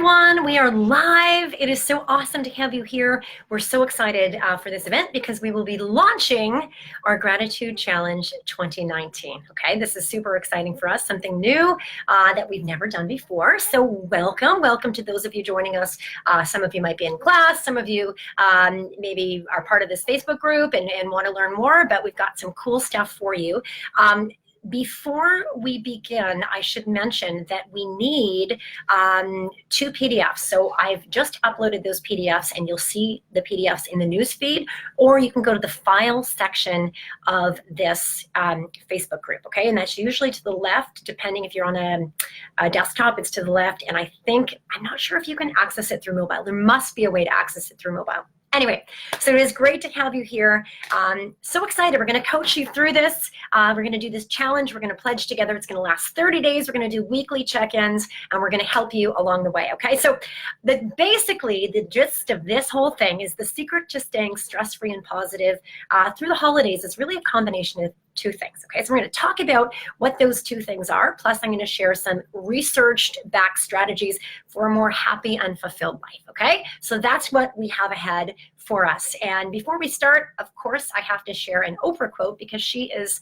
everyone. We are live. It is so awesome to have you here. We're so excited for this event because we will be launching our Gratitude Challenge 2019. Okay, this is super exciting for us, something new that we've never done before. So welcome to those of you joining us. Some of you might be in class, some of you maybe are part of this Facebook group and want to learn more, but we've got some cool stuff for you. Before we begin, I should mention that we need 2 PDFs. So I've just uploaded those PDFs and you'll see the PDFs in the newsfeed, or you can go to the file section of this Facebook group, okay? And that's usually to the left, depending if you're on a desktop, it's to the left. And I'm not sure if you can access it through mobile. There must be a way to access it through mobile. Anyway, so it is great to have you here. So excited. We're going to coach you through this. We're going to do this challenge. We're going to pledge together. It's going to last 30 days. We're going to do weekly check-ins, and we're going to help you along the way, okay? So basically, the gist of this whole thing is the secret to staying stress-free and positive through the holidays is really a combination of 2 things, okay? So we're going to talk about what those 2 things are, plus I'm going to share some researched back strategies for a more happy and fulfilled life, okay? So that's what we have ahead for us. And before we start, of course, I have to share an Oprah quote because she is,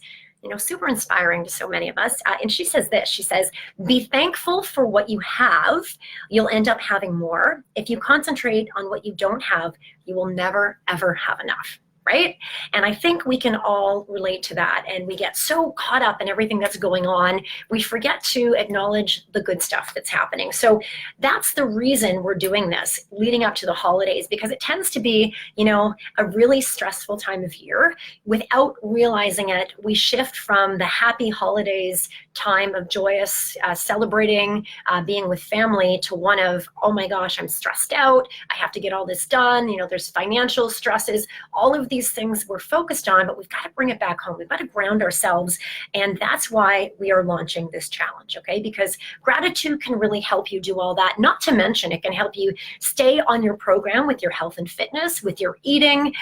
super inspiring to so many of us. And she says this, she says, "Be thankful for what you have. You'll end up having more. If you concentrate on what you don't have, you will never, ever have enough." Right? And I think we can all relate to that. And we get so caught up in everything that's going on, we forget to acknowledge the good stuff that's happening. So that's the reason we're doing this leading up to the holidays, because it tends to be, a really stressful time of year. Without realizing it, we shift from the happy holidays time of joyous celebrating, being with family, to one of, oh my gosh, I'm stressed out. I have to get all this done. There's financial stresses, all of these things we're focused on, but we've got to bring it back home. We've got to ground ourselves. And that's why we are launching this challenge, okay? Because gratitude can really help you do all that. Not to mention, it can help you stay on your program with your health and fitness, with your eating,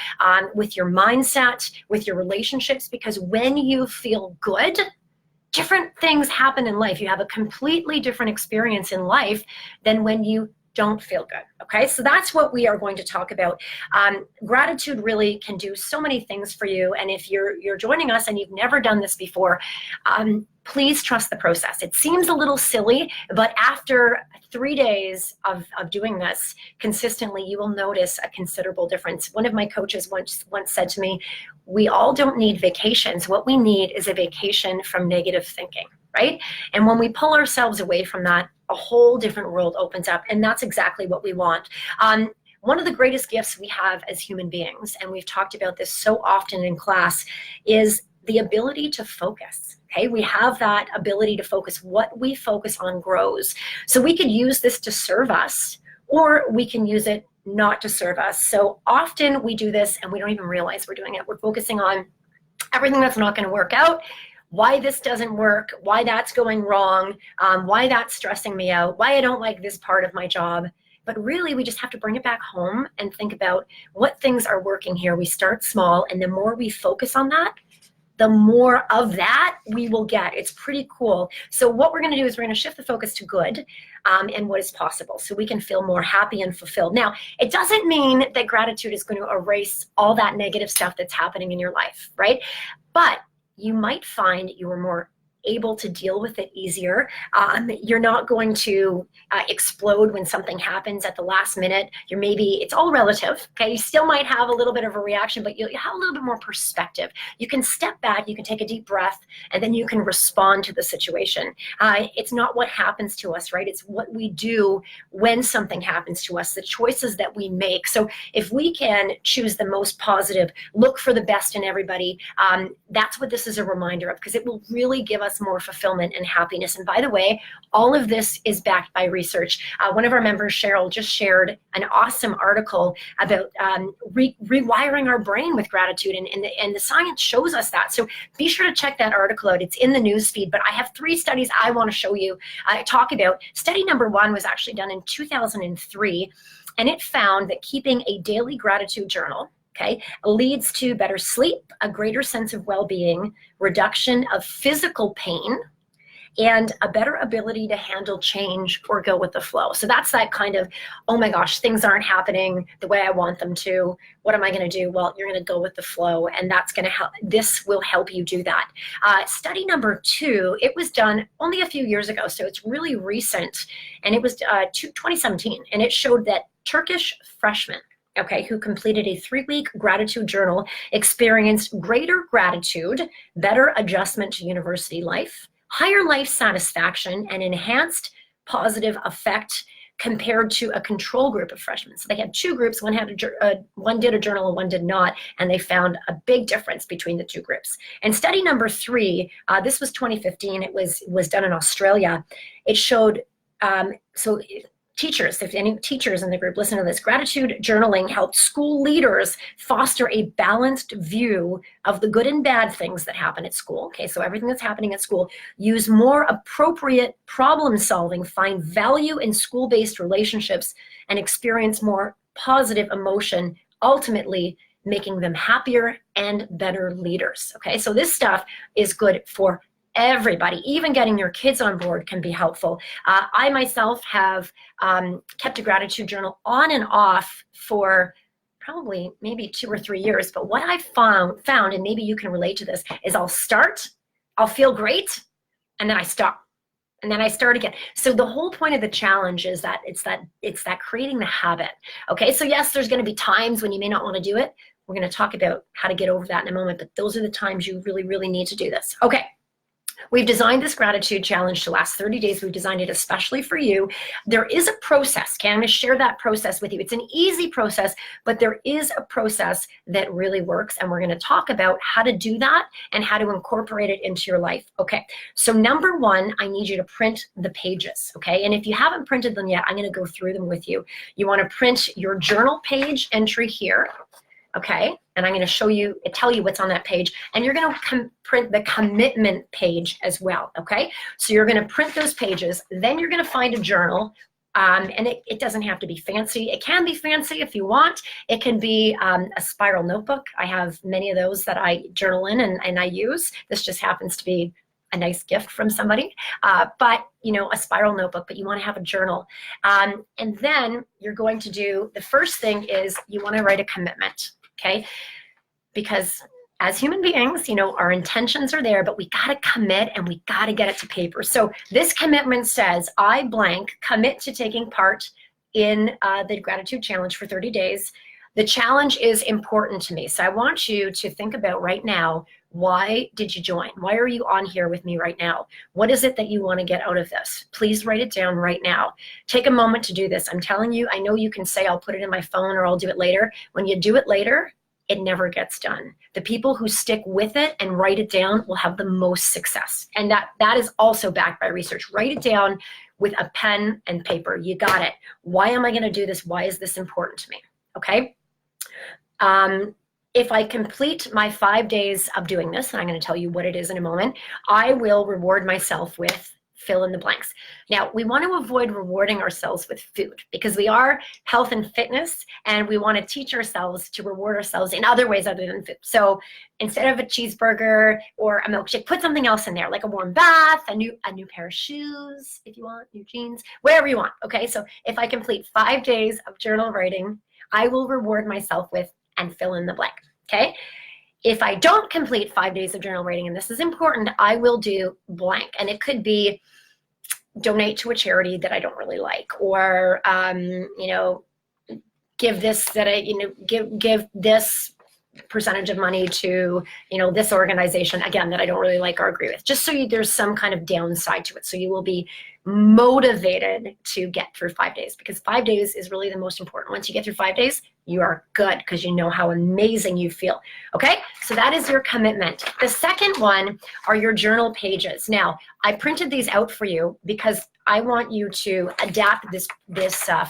with your mindset, with your relationships, because when you feel good, different things happen in life. You have a completely different experience in life than when you don't feel good, okay? So that's what we are going to talk about. Gratitude really can do so many things for you. And if you're joining us and you've never done this before, please trust the process. It seems a little silly, but after 3 days of doing this consistently, you will notice a considerable difference. One of my coaches once said to me, we all don't need vacations. What we need is a vacation from negative thinking, right? And when we pull ourselves away from that, a whole different world opens up, and that's exactly what we want. One of the greatest gifts we have as human beings, and we've talked about this so often in class, is the ability to focus. Okay, we have that ability to focus. What we focus on grows. So we could use this to serve us, or we can use it not to serve us. So often we do this and we don't even realize we're doing it. We're focusing on everything that's not going to work out, why this doesn't work, why that's going wrong, why that's stressing me out, why I don't like this part of my job. But really, we just have to bring it back home and think about what things are working here. We start small, and the more we focus on that, the more of that we will get. It's pretty cool. So what we're going to do is we're going to shift the focus to good and what is possible, so we can feel more happy and fulfilled. Now, it doesn't mean that gratitude is going to erase all that negative stuff that's happening in your life, right? But you might find you are more able to deal with it easier. You're not going to explode when something happens at the last minute. It's all relative, okay? You still might have a little bit of a reaction, but you have a little bit more perspective. You can step back, you can take a deep breath, and then you can respond to the situation. It's not what happens to us, right? It's what we do when something happens to us, the choices that we make. So if we can choose the most positive, look for the best in everybody, that's what this is a reminder of, because it will really give us more fulfillment and happiness. And by the way, all of this is backed by research. One of our members, Cheryl, just shared an awesome article about rewiring our brain with gratitude, and the science shows us that. So be sure to check that article out. It's in the news feed, but I have 3 studies I want to show you, talk about. Study number 1 was actually done in 2003, and it found that keeping a daily gratitude journal, okay, leads to better sleep, a greater sense of well-being, reduction of physical pain, and a better ability to handle change or go with the flow. So that's that kind of, oh my gosh, things aren't happening the way I want them to. What am I going to do? Well, you're going to go with the flow, and that's going to help. This will help you do that. Study number 2, it was done only a few years ago, so it's really recent, and it was 2017, and it showed that Turkish freshmen, okay, who completed a 3-week gratitude journal experienced greater gratitude, better adjustment to university life, higher life satisfaction, and enhanced positive effect compared to a control group of freshmen. So they had 2 groups, one did a journal and one did not, and they found a big difference between the 2 groups. And study number 3, this was 2015, it was done in Australia. It showed, teachers, if any teachers in the group listen to this, gratitude journaling helped school leaders foster a balanced view of the good and bad things that happen at school. Okay, so everything that's happening at school, use more appropriate problem solving, find value in school-based relationships, and experience more positive emotion, ultimately making them happier and better leaders. Okay, so this stuff is good for everybody. Even getting your kids on board can be helpful. I myself have kept a gratitude journal on and off for probably maybe 2 or 3 years. But what I found, and maybe you can relate to this, is I'll start, I'll feel great, and then I stop. And then I start again. So the whole point of the challenge is that it's that creating the habit. Okay, so yes, there's going to be times when you may not want to do it. We're going to talk about how to get over that in a moment, but those are the times you really, really need to do this. Okay. We've designed this gratitude challenge to last 30 days. We've designed it especially for you. There is a process. Okay, I'm going to share that process with you. It's an easy process, but there is a process that really works, and we're going to talk about how to do that and how to incorporate it into your life. Okay, so number 1, I need you to print the pages. Okay, and if you haven't printed them yet, I'm going to go through them with you. You want to print your journal page entry here. Okay, and I'm going to show you, tell you what's on that page, and you're going to print the commitment page as well. Okay, so you're going to print those pages, then you're going to find a journal, and it doesn't have to be fancy. It can be fancy if you want. It can be a spiral notebook. I have many of those that I journal in and I use. This just happens to be a nice gift from somebody, but you know, a spiral notebook, but you want to have a journal. And then you're going to do, the first thing is you want to write a commitment. Okay, because as human beings, you know, our intentions are there, but we got to commit and we got to get it to paper. So this commitment says, I blank commit to taking part in the gratitude challenge for 30 days. The challenge is important to me. So I want you to think about right now, why did you join? Why are you on here with me right now? What is it that you want to get out of this? Please write it down right now. Take a moment to do this. I'm telling you, I know you can say, I'll put it in my phone or I'll do it later. When you do it later, it never gets done. The people who stick with it and write it down will have the most success. And that is also backed by research. Write it down with a pen and paper. You got it. Why am I going to do this? Why is this important to me? Okay. If I complete my 5 days of doing this, and I'm going to tell you what it is in a moment, I will reward myself with fill in the blanks. Now, we want to avoid rewarding ourselves with food because we are health and fitness, and we want to teach ourselves to reward ourselves in other ways other than food. So instead of a cheeseburger or a milkshake, put something else in there, like a warm bath, a new pair of shoes, if you want, new jeans, whatever you want. Okay, so if I complete 5 days of journal writing, I will reward myself with and fill in the blank. Okay. If I don't complete 5 days of journal writing, and this is important, I will do blank. And it could be donate to a charity that I don't really like, or, you know, give this that I, you know, give this percentage of money to, you know, this organization, again, that I don't really like or agree with, just so there's some kind of downside to it. So you will be motivated to get through 5 days, because 5 days is really the most important. Once you get through 5 days, you are good because you know how amazing you feel. Okay, so that is your commitment. The second one are your journal pages. Now, I printed these out for you because I want you to adapt this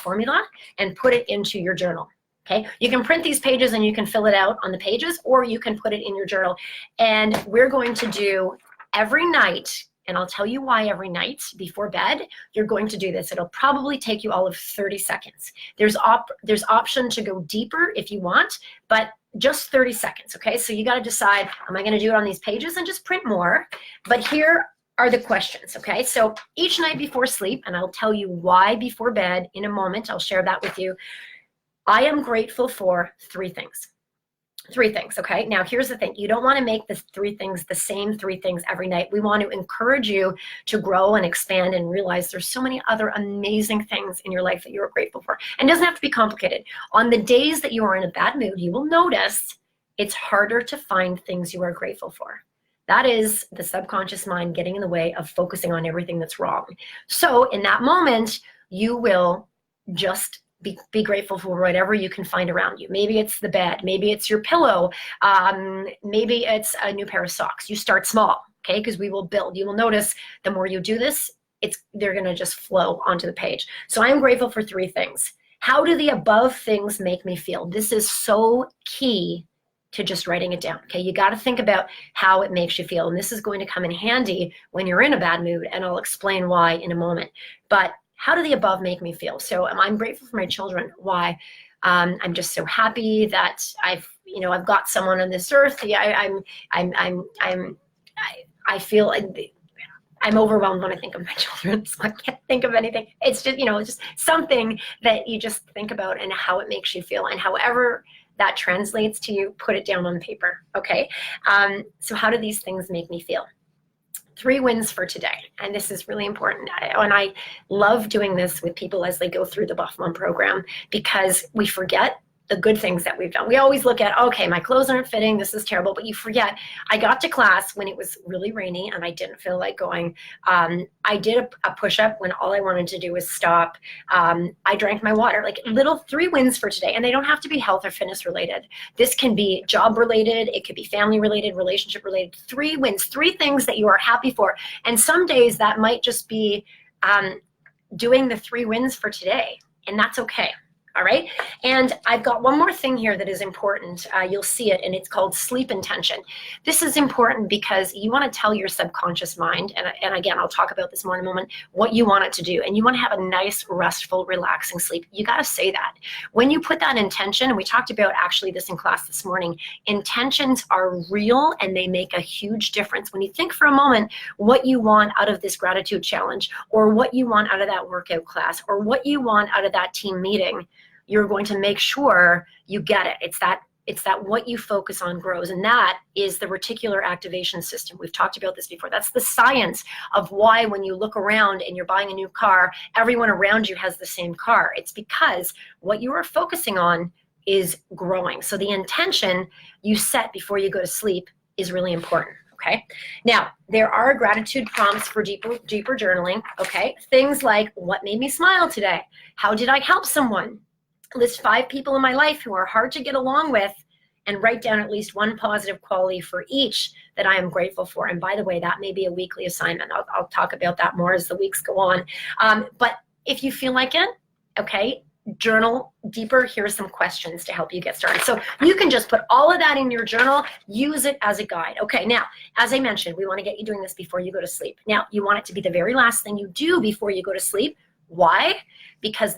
formula and put it into your journal. Okay, you can print these pages and you can fill it out on the pages, or you can put it in your journal. And we're going to do every night, and I'll tell you why every night before bed, you're going to do this. It'll probably take you all of 30 seconds. There's option to go deeper if you want, but just 30 seconds, okay? So you gotta decide, am I gonna do it on these pages and just print more? But here are the questions, okay? So each night before sleep, and I'll tell you why before bed in a moment, I'll share that with you. I am grateful for three things. Three things, okay? Now, here's the thing. You don't want to make the three things the same three things every night. We want to encourage you to grow and expand and realize there's so many other amazing things in your life that you're grateful for. And it doesn't have to be complicated. On the days that you are in a bad mood, you will notice it's harder to find things you are grateful for. That is the subconscious mind getting in the way of focusing on everything that's wrong. So in that moment, you will just be grateful for whatever you can find around you. Maybe it's the bed, maybe it's your pillow, maybe it's a new pair of socks. You start small, okay? Because we will build. You will notice the more you do this, they're gonna just flow onto the page. So I'm grateful for three things. How do the above things make me feel? This is so key to just writing it down, okay? You gotta think about how it makes you feel, and this is going to come in handy when you're in a bad mood, and I'll explain why in a moment. But how do the above make me feel? So I'm grateful for my children. Why? I'm just so happy that I've got someone on this earth. I feel like I'm overwhelmed when I think of my children, so I can't think of anything. It's just, just something that you just think about and how it makes you feel, and however that translates to you, put it down on paper, okay? So how do these things make me feel? 3 wins for today, and this is really important. And I love doing this with people as they go through the Buff Mom program, because we forget the good things that we've done. We always look at, okay, my clothes aren't fitting, this is terrible, but you forget, I got to class when it was really rainy and I didn't feel like going. I did a push-up when all I wanted to do was stop. I drank my water, like little 3 wins for today. And they don't have to be health or fitness related. This can be job related, it could be family related, relationship related. 3 wins, 3 things that you are happy for. And some days that might just be doing the 3 wins for today, and that's okay. All right, and I've got one more thing here that is important. You'll see it, and it's called sleep intention. This is important because you want to tell your subconscious mind, and again, I'll talk about this more in a moment, what you want it to do, and you want to have a nice, restful, relaxing sleep. You got to say that. When you put that intention, and we talked about actually this in class this morning, intentions are real and they make a huge difference. When you think for a moment what you want out of this gratitude challenge, or what you want out of that workout class, or what you want out of that team meeting, you're going to make sure you get it. It's that what you focus on grows, and that is the reticular activation system. We've talked about this before. That's the science of why when you look around and you're buying a new car, everyone around you has the same car. It's because what you are focusing on is growing. So the intention you set before you go to sleep is really important. Okay. Now, there are gratitude prompts for deeper journaling. Okay. Things like, what made me smile today? How did I help someone? List 5 people in my life who are hard to get along with, and write down at least 1 positive quality for each that I am grateful for. And by the way, that may be a weekly assignment. I'll talk about that more as the weeks go on. But if you feel like it, okay, journal deeper. Here's some questions to help you get started. So you can just put all of that in your journal, use it as a guide. Okay, now, as I mentioned, we want to get you doing this before you go to sleep. Now, you want it to be the very last thing you do before you go to sleep. Why? Because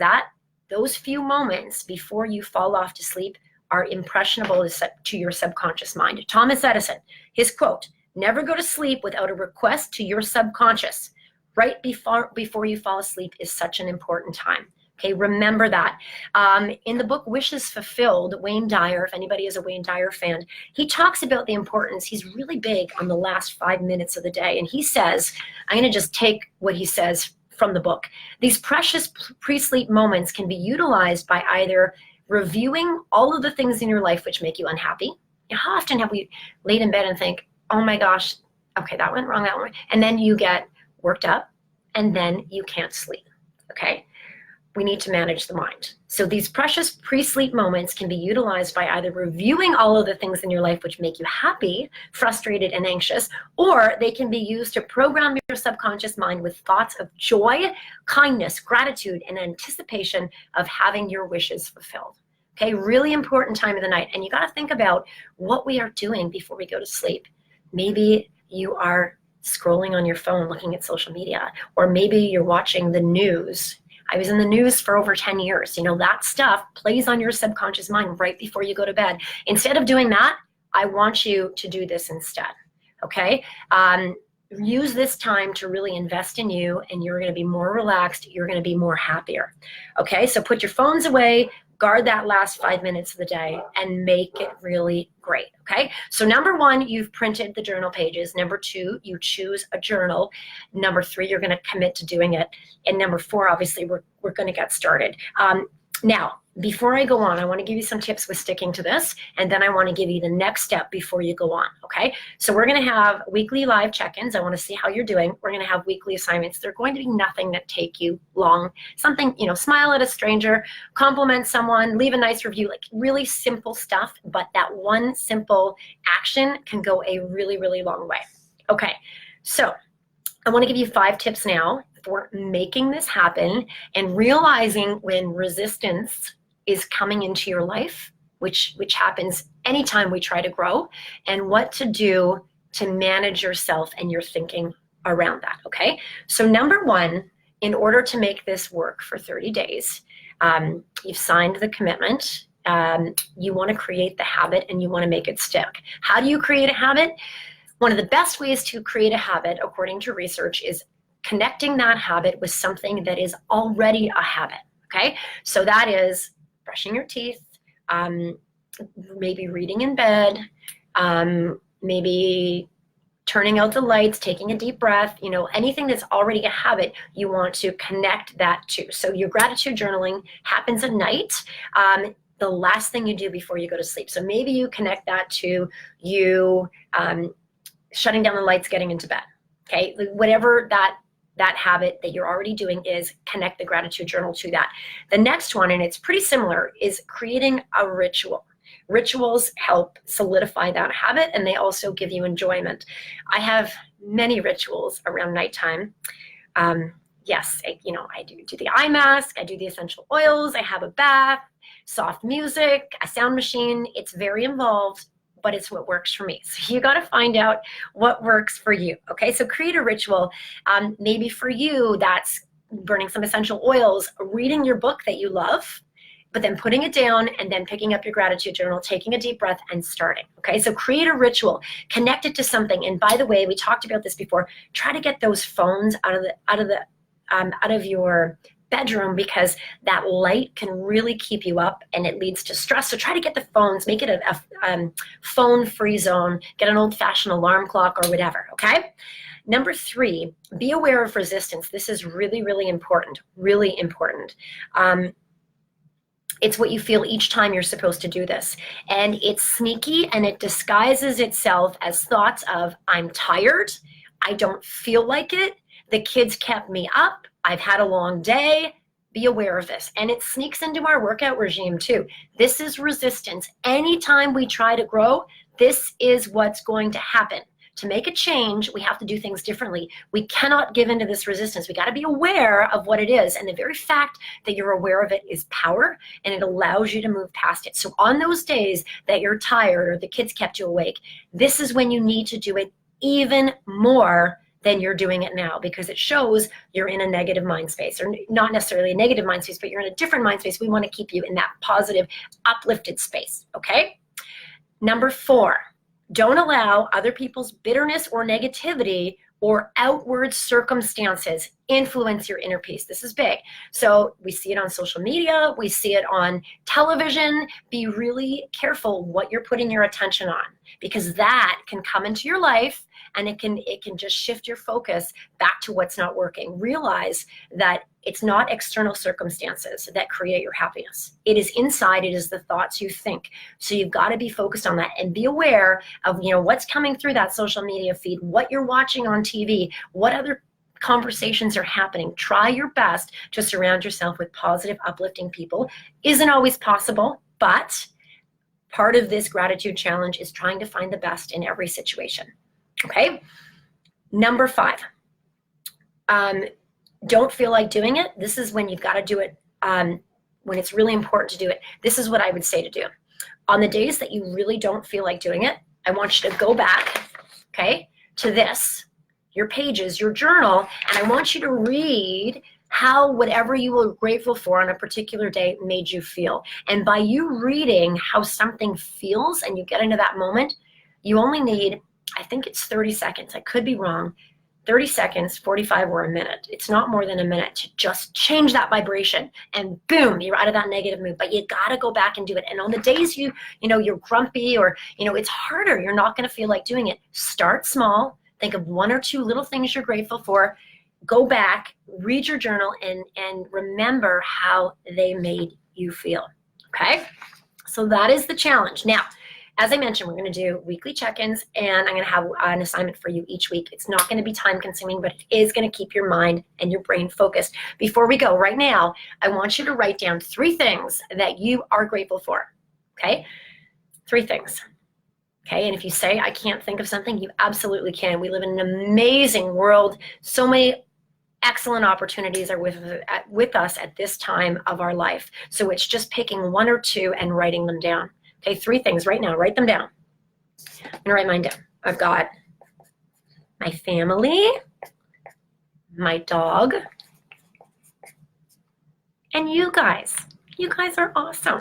those few moments before you fall off to sleep are impressionable to your subconscious mind. Thomas Edison, his quote, "Never go to sleep without a request to your subconscious." Right before you fall asleep is such an important time. Okay, remember that. In the book Wishes Fulfilled, Wayne Dyer, if anybody is a Wayne Dyer fan, he talks about the importance. He's really big on the last 5 minutes of the day. And he says, I'm going to just take what he says from the book. These precious pre-sleep moments can be utilized by either reviewing all of the things in your life which make you unhappy. How often have we laid in bed and think, oh my gosh, okay, that went wrong, that one, and then you get worked up and then you can't sleep, okay? We need to manage the mind. So these precious pre-sleep moments can be utilized by either reviewing all of the things in your life which make you happy, frustrated, and anxious, or they can be used to program your subconscious mind with thoughts of joy, kindness, gratitude, and anticipation of having your wishes fulfilled. Okay, really important time of the night. And you got to think about what we are doing before we go to sleep. Maybe you are scrolling on your phone looking at social media, or maybe you're watching the news. I was in the news for over 10 years. You know, that stuff plays on your subconscious mind right before you go to bed. Instead of doing that, I want you to do this instead, okay? use this time to really invest in you, and you're going to be more relaxed. You're going to be more happier. Okay, so put your phones away, guard that last 5 minutes of the day, and make it really great. Okay, so number one, you've printed the journal pages. Number two, you choose a journal. Number three, you're going to commit to doing it. And number four, obviously, we're going to get started. Now, before I go on, I want to give you some tips with sticking to this, and then I want to give you the next step before you go on, okay? So we're going to have weekly live check-ins. I want to see how you're doing. We're going to have weekly assignments. They're going to be nothing that take you long. Something, smile at a stranger, compliment someone, leave a nice review, like really simple stuff, but that one simple action can go a really, really long way. Okay, so I want to give you 5 tips now for making this happen and realizing when resistance is coming into your life, which happens anytime we try to grow, and what to do to manage yourself and your thinking around that, okay? So number one, in order to make this work for 30 days, you've signed the commitment, you want to create the habit and you want to make it stick. How do you create a habit? One of the best ways to create a habit, according to research, is connecting that habit with something that is already a habit, okay? So that is brushing your teeth, maybe reading in bed, maybe turning out the lights, taking a deep breath, anything that's already a habit, you want to connect that to. So your gratitude journaling happens at night, the last thing you do before you go to sleep. So maybe you connect that to you shutting down the lights, getting into bed, okay? Whatever that habit that you're already doing is, connect the gratitude journal to that. The next one, and it's pretty similar, is creating a ritual. Rituals help solidify that habit, and they also give you enjoyment. I have many rituals around nighttime. Yes, I do the eye mask, I do the essential oils, I have a bath, soft music, a sound machine. It's very involved, but it's what works for me. So you got to find out what works for you. Okay, so create a ritual. Maybe for you, that's burning some essential oils, reading your book that you love, but then putting it down and then picking up your gratitude journal, taking a deep breath and starting. Okay, so create a ritual, connect it to something. And by the way, we talked about this before. Try to get those phones out of your bedroom, because that light can really keep you up and it leads to stress. So try to get the phones, make it a phone-free zone, get an old-fashioned alarm clock or whatever, okay? Number 3, be aware of resistance. This is really, really important, really important. It's what you feel each time you're supposed to do this. And it's sneaky, and it disguises itself as thoughts of, I'm tired, I don't feel like it, the kids kept me up, I've had a long day. Be aware of this. And it sneaks into our workout regime too. This is resistance. Anytime we try to grow, this is what's going to happen. To make a change, we have to do things differently. We cannot give into this resistance. We got to be aware of what it is. And the very fact that you're aware of it is power, and it allows you to move past it. So on those days that you're tired or the kids kept you awake, this is when you need to do it even more than you're doing it now, because it shows you're in a negative mind space, or not necessarily a negative mind space, but you're in a different mind space. We want to keep you in that positive, uplifted space, okay? Number 4, don't allow other people's bitterness or negativity or outward circumstances influence your inner peace. This is big. So we see it on social media, we see it on television. Be really careful what you're putting your attention on, because that can come into your life and it can just shift your focus back to what's not working. Realize that it's not external circumstances that create your happiness. It is inside, it is the thoughts you think. So you've got to be focused on that and be aware of what's coming through that social media feed, what you're watching on TV, what other conversations are happening. Try your best to surround yourself with positive, uplifting people. Isn't always possible, but part of this gratitude challenge is trying to find the best in every situation. Okay? Number 5, don't feel like doing it. This is when you've got to do it, when it's really important to do it. This is what I would say to do. On the days that you really don't feel like doing it, I want you to go back, okay, to this, your pages, your journal, and I want you to read how whatever you were grateful for on a particular day made you feel. And by you reading how something feels and you get into that moment, you only need, I think it's 30 seconds, I could be wrong, 30 seconds, 45, or a minute. It's not more than a minute to just change that vibration, and boom, you're out of that negative mood. But you gotta go back and do it. And on the days you know you're grumpy, or it's harder, you're not gonna feel like doing it, start small. Think of 1 or 2 little things you're grateful for. Go back, read your journal, and remember how they made you feel. Okay? So that is the challenge. Now, as I mentioned, we're going to do weekly check-ins, and I'm going to have an assignment for you each week. It's not going to be time-consuming, but it is going to keep your mind and your brain focused. Before we go, right now, I want you to write down 3 things that you are grateful for, okay? 3 things, okay? And if you say, I can't think of something, you absolutely can. We live in an amazing world. So many excellent opportunities are with us at this time of our life. So it's just picking 1 or 2 and writing them down. Okay, 3 things right now. Write them down. I'm going to write mine down. I've got my family, my dog, and you guys. You guys are awesome.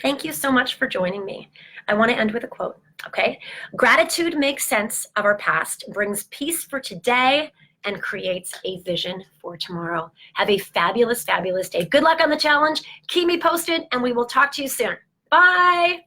Thank you so much for joining me. I want to end with a quote, okay? Gratitude makes sense of our past, brings peace for today, and creates a vision for tomorrow. Have a fabulous, fabulous day. Good luck on the challenge. Keep me posted, and we will talk to you soon. Bye.